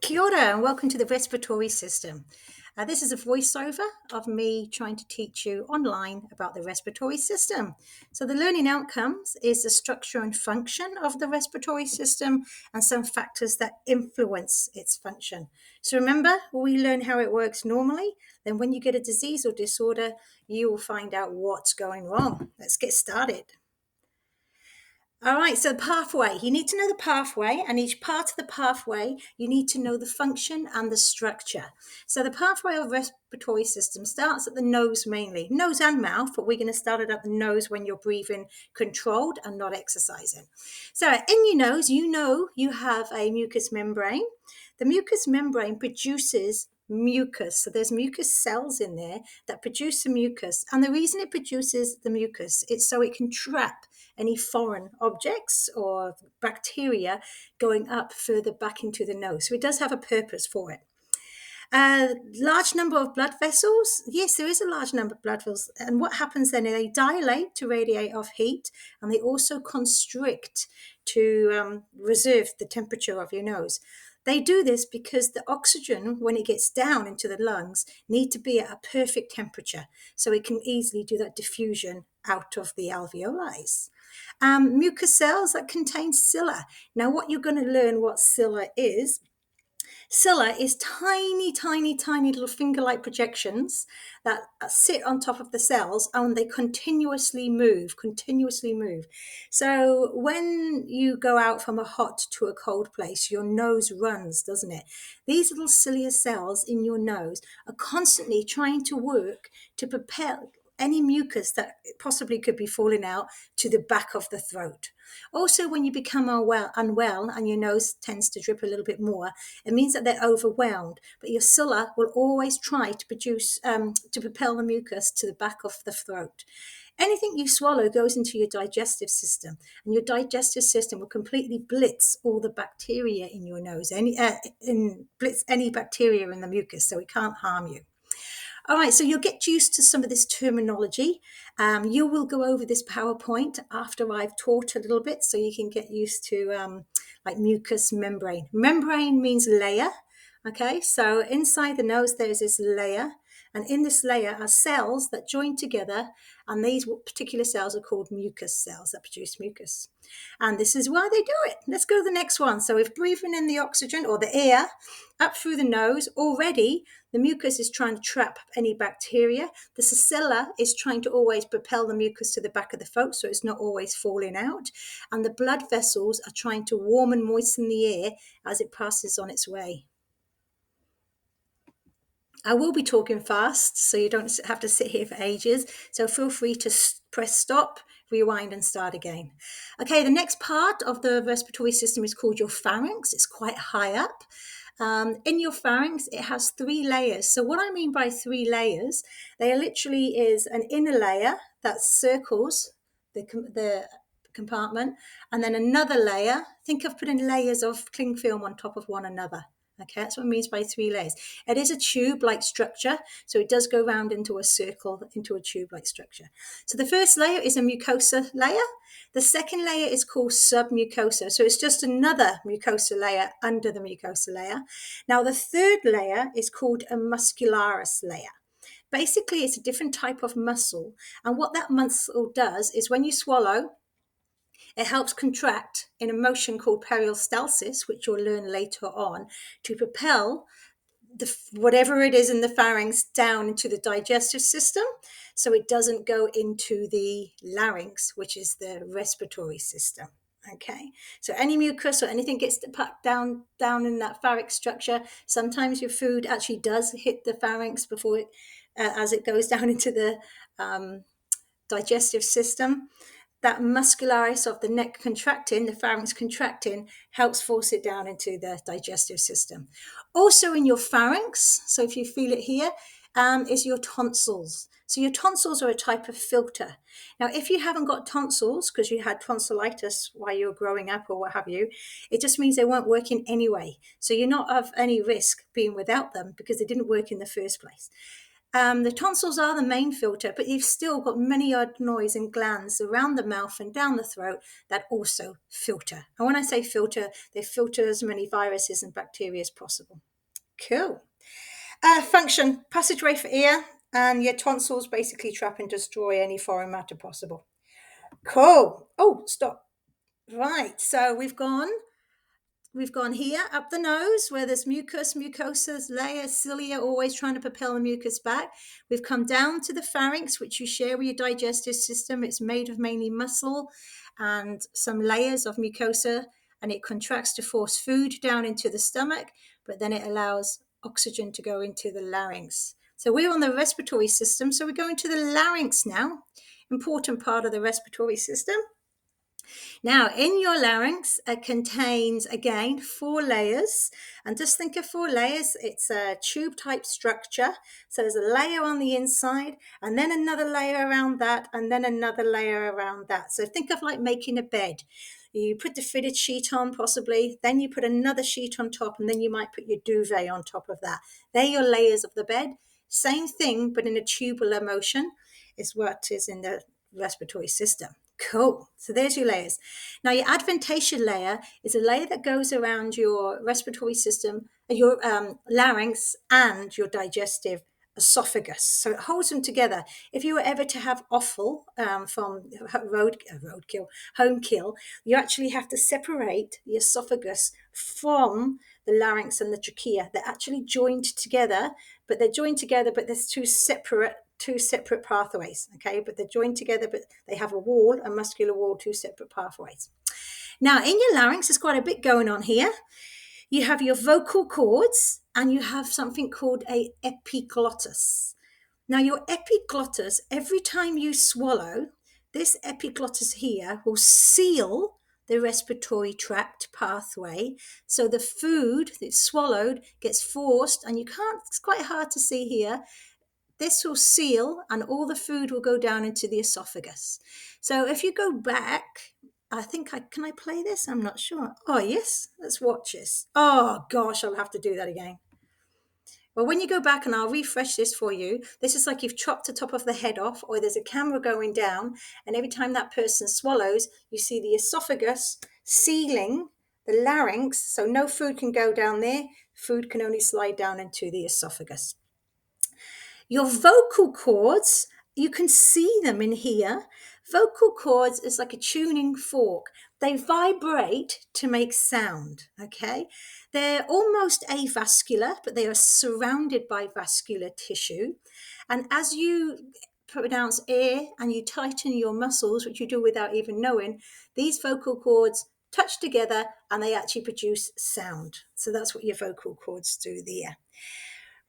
Kia ora and welcome to the respiratory system. This is a voiceover of me trying to teach you online about the respiratory system. So the learning outcomes is the structure and function of the respiratory system and some factors that influence its function. So remember, we learn how it works normally. Then when you get a disease or disorder, you will find out what's going wrong. Let's get started. All right, so the pathway. You need to know the pathway, and each part of the pathway, you need to know the function and the structure. So the pathway of respiratory system starts at the nose mainly, nose and mouth, but we're going to start it at the nose when you're breathing controlled and not exercising. So in your nose, you know you have a mucous membrane. The mucous membrane produces mucus. So there's mucus cells in there that produce the mucus. And the reason it produces the mucus is so it can trap any foreign objects or bacteria going up further back into the nose. So it does have a purpose for it. Large number of blood vessels. Yes, there is a large number of blood vessels. And what happens then? They dilate to radiate off heat, and they also constrict to reserve the temperature of your nose. They do this because the oxygen, when it gets down into the lungs, need to be at a perfect temperature, so it can easily do that diffusion out of the alveoli. Mucus cells that contain cilia. Now, what you're going to learn what cilia is. Cilia is tiny, tiny, tiny little finger-like projections that sit on top of the cells, and they continuously move. So when you go out from a hot to a cold place, your nose runs, doesn't it? These little cilia cells in your nose are constantly trying to work to propel any mucus that possibly could be falling out to the back of the throat. Also, when you become unwell and your nose tends to drip a little bit more, it means that they're overwhelmed. But your cilia will always try to produce, to propel the mucus to the back of the throat. Anything you swallow goes into your digestive system, and your digestive system will completely blitz all the bacteria in your nose, blitz any bacteria in the mucus, so it can't harm you. All right, so you'll get used to some of this terminology. You will go over this PowerPoint after I've taught a little bit, so you can get used to like mucous membrane. Membrane means layer. Okay, so inside the nose, there's this layer. And in this layer are cells that join together, and these particular cells are called mucus cells that produce mucus. And this is why they do it. Let's go to the next one. So if breathing in the oxygen or the air up through the nose, already the mucus is trying to trap any bacteria. The cilia is trying to always propel the mucus to the back of the throat, so it's not always falling out. And the blood vessels are trying to warm and moisten the air as it passes on its way. I will be talking fast, so you don't have to sit here for ages. So feel free to press stop, rewind, and start again. Okay, the next part of the respiratory system is called your pharynx. It's quite high up. In your pharynx, it has 3 layers. So what I mean by 3 layers, they literally is an inner layer that circles the compartment, and then another layer. Think of putting layers of cling film on top of one another. Okay, that's what it means by 3 layers. It is a tube-like structure, so it does go round into a circle, into a tube-like structure. So the first layer is a mucosa layer. The second layer is called submucosa, so it's just another mucosa layer under the mucosa layer. Now the third layer is called a muscularis layer. Basically, it's a different type of muscle, and what that muscle does is when you swallow, it helps contract in a motion called peristalsis, which you'll learn later on, to propel whatever it is in the pharynx down into the digestive system, so it doesn't go into the larynx, which is the respiratory system. Okay, so any mucus or anything gets packed down in that pharynx structure. Sometimes your food actually does hit the pharynx before it, as it goes down into the digestive system. That muscularis of the neck contracting, the pharynx contracting, helps force it down into the digestive system. Also in your pharynx, so if you feel it here, is your tonsils. So your tonsils are a type of filter. Now, if you haven't got tonsils because you had tonsillitis while you were growing up or what have you, it just means they weren't working anyway. So you're not of any risk being without them because they didn't work in the first place. The tonsils are the main filter, but you've still got many adenoids and glands around the mouth and down the throat that also filter. And when I say filter, they filter as many viruses and bacteria as possible. Cool. Function, passageway for air, and your tonsils basically trap and destroy any foreign matter possible. Cool. Oh, stop. Right, so we've gone here up the nose where there's mucus, mucosas, layer, cilia, always trying to propel the mucus back. We've come down to the pharynx, which you share with your digestive system. It's made of mainly muscle and some layers of mucosa, and it contracts to force food down into the stomach, but then it allows oxygen to go into the larynx. So we're on the respiratory system, so we're going to the larynx now. Important part of the respiratory system. Now, in your larynx, it contains, again, 4 layers. And just think of 4 layers. It's a tube-type structure. So there's a layer on the inside, and then another layer around that, and then another layer around that. So think of like making a bed. You put the fitted sheet on, possibly, then you put another sheet on top, and then you might put your duvet on top of that. They're your layers of the bed. Same thing, but in a tubular motion is what is in the respiratory system. Cool. So there's your layers. Now, your adventitious layer is a layer that goes around your respiratory system, your larynx, and your digestive esophagus. So it holds them together. If you were ever to have offal from home kill, you actually have to separate the esophagus from the larynx and the trachea. They're actually joined together, but there's two separate pathways, okay? But they're joined together, but they have a muscular wall, 2 separate pathways. Now, in your larynx, there's quite a bit going on here. You have your vocal cords, and you have something called a epiglottis. Now, your epiglottis, every time you swallow, this epiglottis here will seal the respiratory tract pathway. So the food that's swallowed gets forced, and it's quite hard to see here. This will seal, and all the food will go down into the esophagus. So if you go back, can I play this? I'm not sure. Oh, yes, let's watch this. Oh, gosh, I'll have to do that again. Well, when you go back, and I'll refresh this for you, this is like you've chopped the top of the head off, or there's a camera going down, and every time that person swallows, you see the esophagus sealing the larynx, so no food can go down there. Food can only slide down into the esophagus. Your vocal cords, you can see them in here. Vocal cords is like a tuning fork. They vibrate to make sound, okay? They're almost avascular, but they are surrounded by vascular tissue. And as you pronounce air and you tighten your muscles, which you do without even knowing, these vocal cords touch together and they actually produce sound. So that's what your vocal cords do there.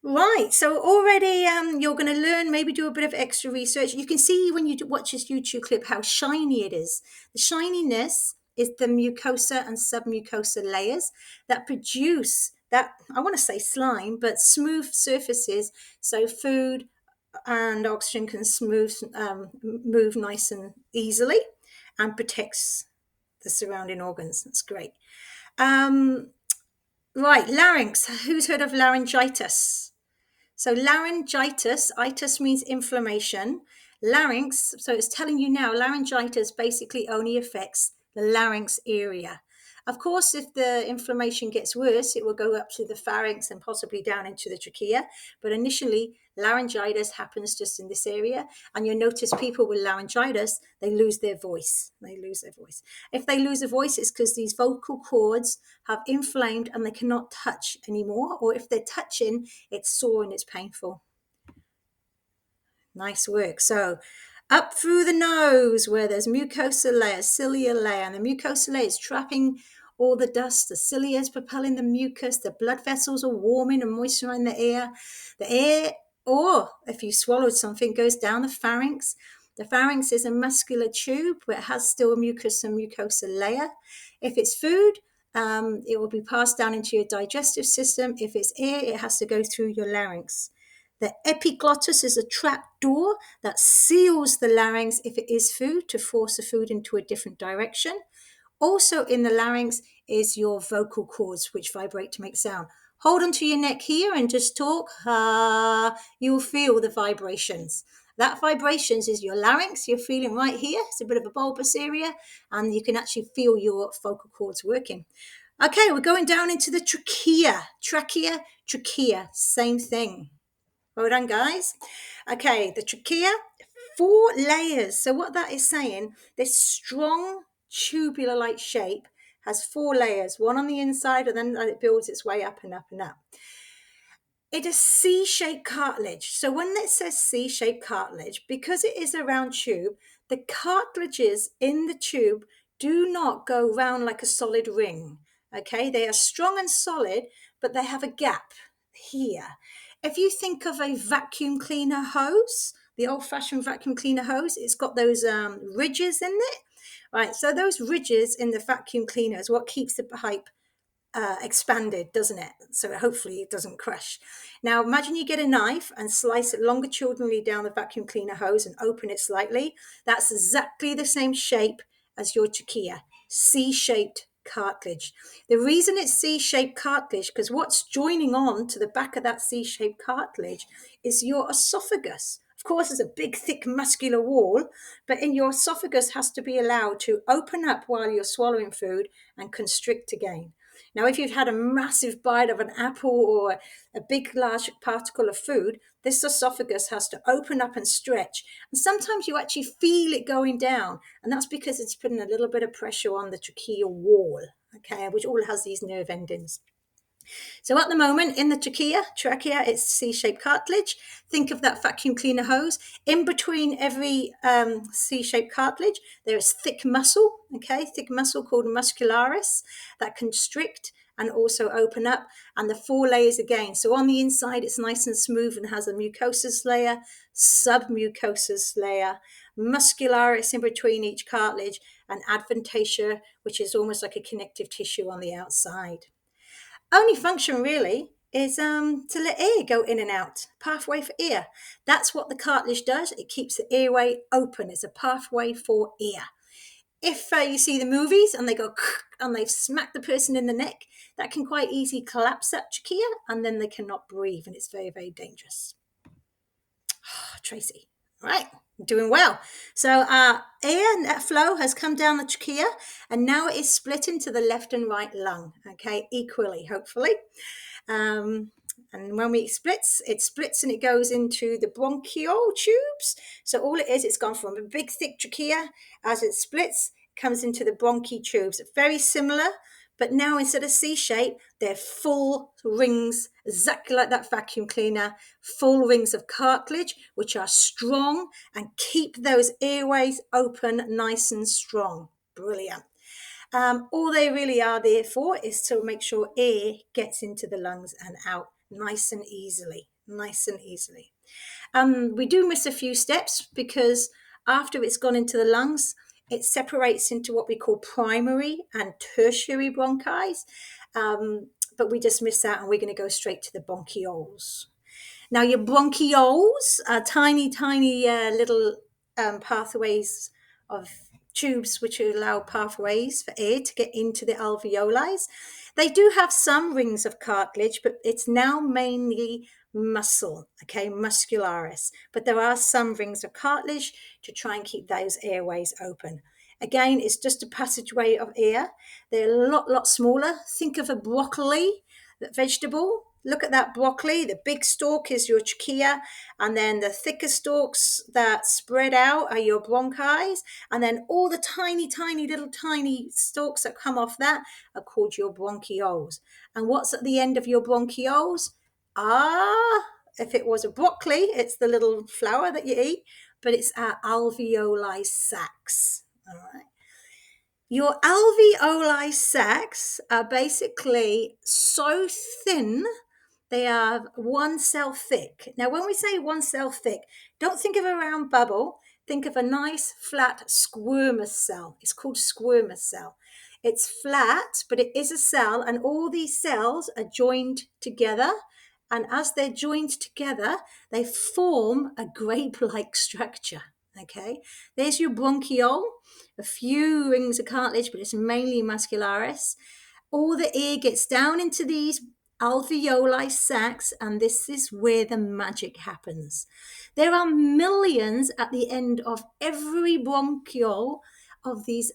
Right, so already you're going to learn, maybe do a bit of extra research. You can see when you watch this YouTube clip how shiny it is. The shininess is the mucosa and submucosa layers that produce that, I want to say slime, but smooth surfaces, so food and oxygen can move nice and easily, and protects the surrounding organs. That's great. Right, larynx. Who's heard of laryngitis? So laryngitis, itis means inflammation. Larynx, so it's telling you now, laryngitis basically only affects the larynx area. Of course, if the inflammation gets worse, it will go up to the pharynx and possibly down into the trachea. But initially, laryngitis happens just in this area. And you'll notice people with laryngitis, they lose their voice. If they lose their voice, it's because these vocal cords have inflamed and they cannot touch anymore. Or if they're touching, it's sore and it's painful. Nice work. So up through the nose where there's mucosa layer, cilia layer, and the mucosa layer is trapping all the dust. The cilia is propelling the mucus. The blood vessels are warming and moisturizing the air. The air, or if you swallowed something, goes down the pharynx. The pharynx is a muscular tube, but it has still a mucus and mucosa layer. If it's food, it will be passed down into your digestive system. If it's air, it has to go through your larynx. The epiglottis is a trap door that seals the larynx if it is food to force the food into a different direction. Also in the larynx is your vocal cords, which vibrate to make sound. Hold onto your neck here and just talk. You'll feel the vibrations. That vibrations is your larynx. You're feeling right here. It's a bit of a bulbous area, and you can actually feel your vocal cords working. Okay, we're going down into the trachea. Trachea, same thing. Well done, guys. Okay, the trachea, 4 layers. So what that is saying, this strong tubular-like shape has 4 layers, one on the inside, and then it builds its way up and up and up. It is C-shaped cartilage. So when it says C-shaped cartilage, because it is a round tube, the cartilages in the tube do not go round like a solid ring. Okay, they are strong and solid, but they have a gap here. If you think of a vacuum cleaner hose, the old-fashioned vacuum cleaner hose, it's got those ridges in it. Right, so those ridges in the vacuum cleaner is what keeps the pipe expanded, doesn't it? So hopefully it doesn't crush. Now imagine you get a knife and slice it longitudinally down the vacuum cleaner hose and open it slightly. That's exactly the same shape as your trachea, C-shaped cartilage. The reason it's C-shaped cartilage, because what's joining on to the back of that C-shaped cartilage is your esophagus. Of course, it's a big, thick, muscular wall, but in your esophagus has to be allowed to open up while you're swallowing food and constrict again. Now, if you've had a massive bite of an apple or a big, large particle of food, this esophagus has to open up and stretch. And sometimes you actually feel it going down. And that's because it's putting a little bit of pressure on the tracheal wall, okay, which all has these nerve endings. So at the moment in the trachea, it's C-shaped cartilage. Think of that vacuum cleaner hose. In between every C-shaped cartilage, there is thick muscle, okay, thick muscle called muscularis that constrict and also open up, and the 4 layers again. So on the inside, it's nice and smooth and has a mucosous layer, submucosous layer, muscularis in between each cartilage, and adventitia, which is almost like a connective tissue on the outside. Only function really is to let air go in and out, pathway for air. That's what the cartilage does. It keeps the airway open. It's a pathway for air. If you see the movies and they go and they've smacked the person in the neck, that can quite easily collapse that trachea and then they cannot breathe, and it's very, very dangerous. Oh, Tracy, right, doing well. So air flow has come down the trachea and now it is split into the left and right lung, okay, equally, hopefully. And when it splits and it goes into the bronchial tubes. So all it is, it's gone from a big thick trachea. As it splits, it comes into the bronchi tubes. Very similar, but now instead of C-shape, they're full rings, exactly like that vacuum cleaner, full rings of cartilage, which are strong and keep those airways open nice and strong. Brilliant. All they really are there for is to make sure air gets into the lungs and out nice and easily. We do miss a few steps because after it's gone into the lungs, it separates into what we call primary and tertiary bronchi, but we just miss that and we're going to go straight to the bronchioles. Now, your bronchioles are tiny little pathways of tubes which allow pathways for air to get into the alveoli. They do have some rings of cartilage, but it's now mainly muscle, okay, muscularis. But there are some rings of cartilage to try and keep those airways open. Again, it's just a passageway of air. They're a lot smaller. Think of a broccoli, that vegetable. Look at that broccoli. The big stalk is your trachea, and then the thicker stalks that spread out are your bronchi, and then all the tiny little stalks that come off that are called your bronchioles. And what's at the end of your bronchioles? If it was a broccoli, it's the little flower that you eat, but it's our alveoli sacs. All right. Your alveoli sacs are basically so thin, they are 1 cell thick. Now, when we say 1 cell thick, don't think of a round bubble. Think of a nice flat squamous cell. It's called squamous cell. It's flat, but it is a cell, and all these cells are joined together. And as they're joined together, they form a grape-like structure. Okay, there's your bronchiole, a few rings of cartilage, but it's mainly muscularis. All the air gets down into these alveoli sacs, and this is where the magic happens. There are millions at the end of every bronchiole of these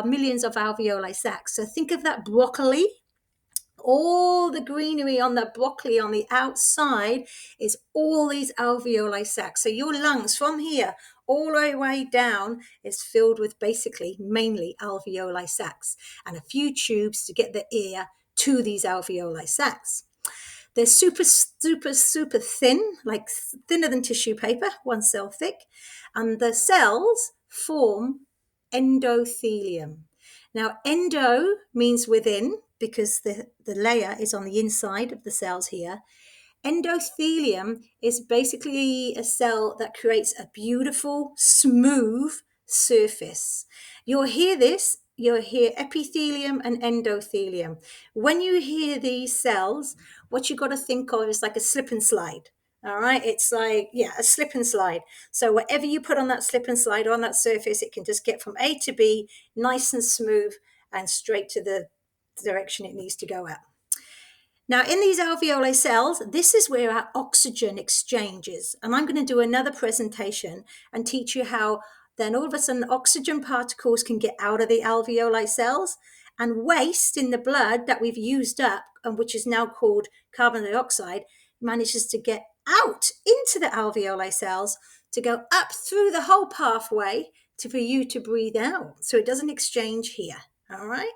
millions of alveoli sacs. So think of that broccoli. All the greenery on the broccoli on the outside is all these alveoli sacs. So your lungs from here all the way down is filled with basically mainly alveoli sacs and a few tubes to get the air to these alveoli sacs. They're super, super, super thin, like thinner than tissue paper, 1 cell thick, and the cells form endothelium. Now, endo means within because the layer is on the inside of the cells here. Endothelium is basically a cell that creates a beautiful, smooth surface. You'll hear this, you'll hear epithelium and endothelium. When you hear these cells, what you've got to think of is like a slip and slide. All right, it's like, yeah, a slip and slide. So whatever you put on that slip and slide on that surface, it can just get from A to B, nice and smooth and straight to the direction it needs to go at. Now, in these alveoli cells, this is where our oxygen exchanges. And I'm going to do another presentation and teach you how then all of a sudden oxygen particles can get out of the alveoli cells, and waste in the blood that we've used up, and which is now called carbon dioxide, manages to get out into the alveoli cells to go up through the whole pathway for you to breathe out. So it doesn't exchange here. All right?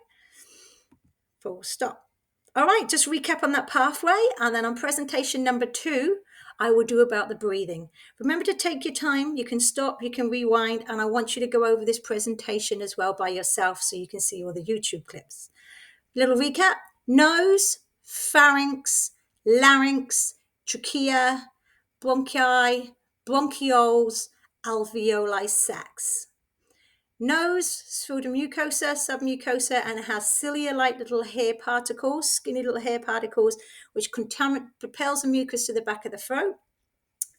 Full stop. All right, just recap on that pathway, and then on presentation number 2, I will do about the breathing. Remember to take your time. You can stop, you can rewind, and I want you to go over this presentation as well by yourself so you can see all the YouTube clips. Little recap: nose, pharynx, larynx, trachea, bronchi, bronchioles, alveoli sacs. Nose is filled with mucosa, submucosa, and it has cilia-like little hair particles, skinny little hair particles, which propels the mucus to the back of the throat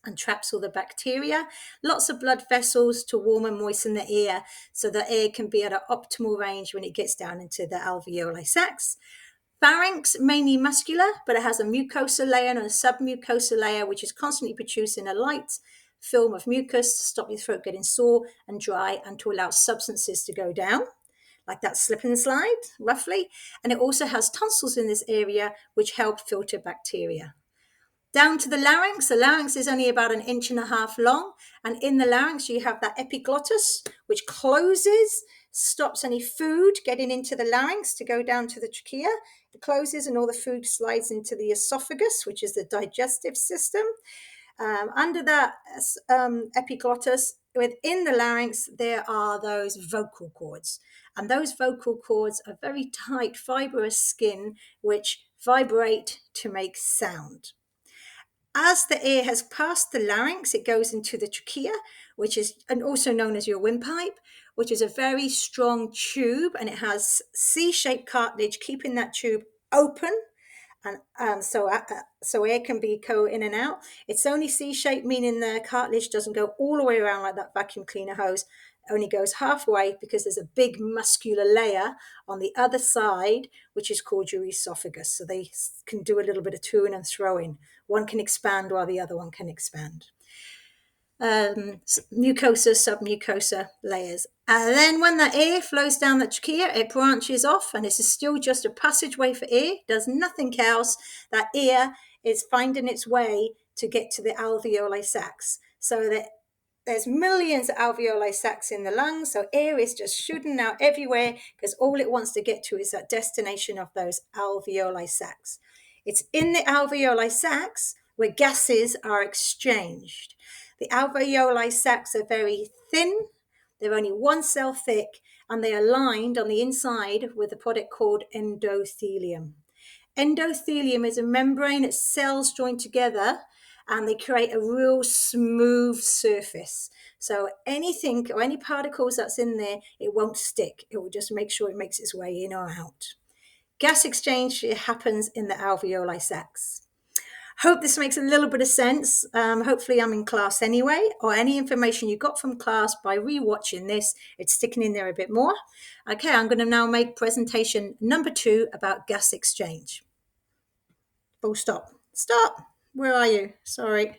and traps all the bacteria. Lots of blood vessels to warm and moisten the air so the air can be at an optimal range when it gets down into the alveoli sacs. Pharynx, mainly muscular, but it has a mucosa layer and a submucosa layer, which is constantly producing a light film of mucus to stop your throat getting sore and dry and to allow substances to go down, like that slip and slide, roughly. And it also has tonsils in this area, which help filter bacteria. Down to the larynx is only about 1.5 inches long. And in the larynx, you have that epiglottis, which closes, stops any food getting into the larynx to go down to the trachea. It closes and all the food slides into the esophagus, which is the digestive system. Under that epiglottis, within the larynx, there are those vocal cords. And those vocal cords are very tight, fibrous skin, which vibrate to make sound. As the air has passed the larynx, it goes into the trachea, which is also known as your windpipe, which is a very strong tube, and it has C-shaped cartilage keeping that tube open. And so air can go in and out. It's only C-shaped, meaning the cartilage doesn't go all the way around like that vacuum cleaner hose. It only goes halfway because there's a big muscular layer on the other side, which is called your esophagus. So they can do a little bit of toing and throwing. One can expand while the other one can expand. Mucosa, submucosa layers. And then when the air flows down the trachea, it branches off, and this is still just a passageway for air, does nothing else. That air is finding its way to get to the alveoli sacs. So that there's millions of alveoli sacs in the lungs, so air is just shooting out everywhere because all it wants to get to is that destination of those alveoli sacs. It's in the alveoli sacs where gases are exchanged. The alveoli sacs are very thin. They're only 1 cell thick, and they are lined on the inside with a product called endothelium. Endothelium is a membrane, it's cells joined together, and they create a real smooth surface. So anything or any particles that's in there, it won't stick. It will just make sure it makes its way in or out. Gas exchange happens in the alveoli sacs. Hope this makes a little bit of sense. Hopefully I'm in class anyway, or any information you got from class by rewatching this, it's sticking in there a bit more. Okay, I'm going to now make presentation number 2 about gas exchange. Full stop. Stop. Where are you? Sorry.